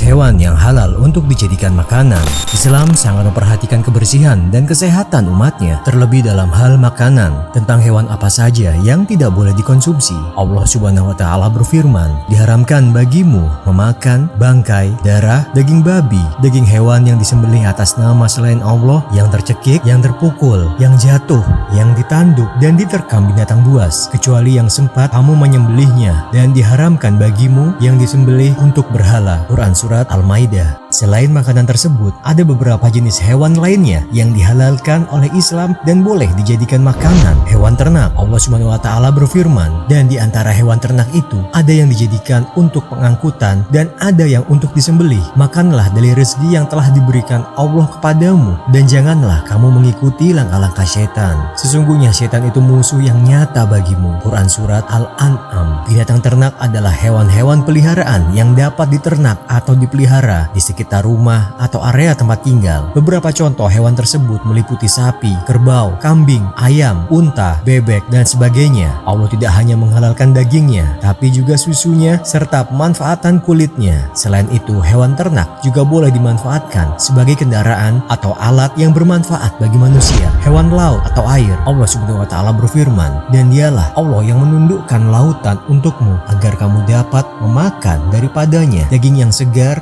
hewan yang halal untuk dijadikan makanan. Islam sangat memperhatikan kebersihan dan kesehatan umatnya, terlebih dalam hal makanan. Tentang hewan apa saja yang tidak boleh dikonsumsi, Allah Subhanahu wa Ta'ala berfirman, "Diharamkan bagimu memakan bangkai, darah, daging babi, daging hewan yang disembelih atas nama selain Allah, yang tercekik, yang terpukul, yang jatuh, yang ditanduk, dan diterkam binatang buas, kecuali yang sempat kamu menyembelihnya, dan diharamkan bagimu yang disembelih untuk berhala." Quran Surat Al-Maidah. Selain makanan tersebut, ada beberapa jenis hewan lainnya yang dihalalkan oleh Islam dan boleh dijadikan makanan. Hewan ternak, Allah Subhanahu wa Ta'ala berfirman, "Dan di antara hewan ternak itu ada yang dijadikan untuk pengangkutan dan ada yang untuk disembelih. Makanlah dari rezeki yang telah diberikan Allah kepadamu, dan janganlah kamu mengikuti langkah-langkah setan. Sesungguhnya setan itu musuh yang nyata bagimu." Quran Surat Al-An'am. Binatang ternak adalah hewan-hewan peliharaan yang dapat diternak atau dipelihara di sekitar rumah atau area tempat tinggal. Beberapa contoh hewan tersebut meliputi sapi, kerbau, kambing, ayam, unta, bebek, dan sebagainya. Allah tidak hanya menghalalkan dagingnya, tapi juga susunya serta pemanfaatan kulitnya. Selain itu, hewan ternak juga boleh dimanfaatkan sebagai kendaraan atau alat yang bermanfaat bagi manusia. Hewan laut atau air, Allah Subhanahu wa Ta'ala berfirman, "Dan dialah Allah yang menundukkan lautan untukmu agar kamu dapat memakan daripadanya daging yang segar,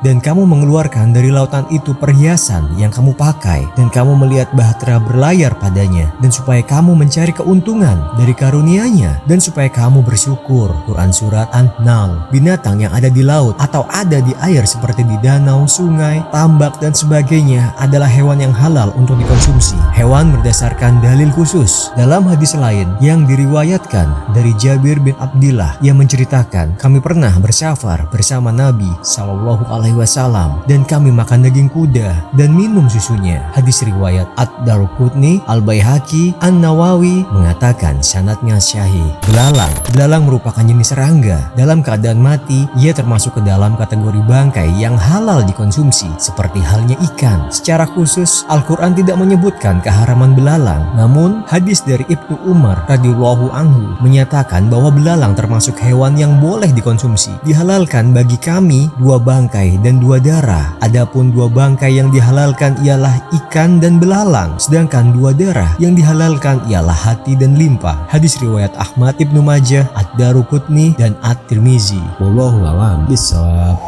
dan kamu mengeluarkan dari lautan itu perhiasan yang kamu pakai, dan kamu melihat bahtera berlayar padanya, dan supaya kamu mencari keuntungan dari karunia-Nya, dan supaya kamu bersyukur." Quran Surat An-Nahl. Binatang yang ada di laut atau ada di air seperti di danau, sungai, tambak, dan sebagainya adalah hewan yang halal untuk dikonsumsi. Hewan berdasarkan dalil khusus. Dalam hadis lain yang diriwayatkan dari Jabir bin Abdillah yang menceritakan, "Kami pernah bersafar bersama Nabi SAW dan kami makan daging kuda dan minum susunya." Hadis riwayat Ad-Daruqutni, Al-Baihaqi, An-Nawawi mengatakan sanadnya syahih. Belalang merupakan jenis serangga. Dalam keadaan mati, ia termasuk ke dalam kategori bangkai yang halal dikonsumsi, seperti halnya ikan. Secara khusus, Al-Quran tidak menyebutkan keharaman belalang. Namun, hadis dari Ibnu Umar radhiyallahu anhu menyatakan bahwa belalang termasuk hewan yang boleh dikonsumsi. "Dihalalkan bagi kami 2 bangkai dan 2 darah. Adapun 2 bangkai yang dihalalkan ialah ikan dan belalang, sedangkan 2 darah yang dihalalkan ialah hati dan limpa." Hadis riwayat Ahmad, Ibnu Majah, Ad-Daruqutni, dan At-Tirmizi. Wallahu a'lam bishawab.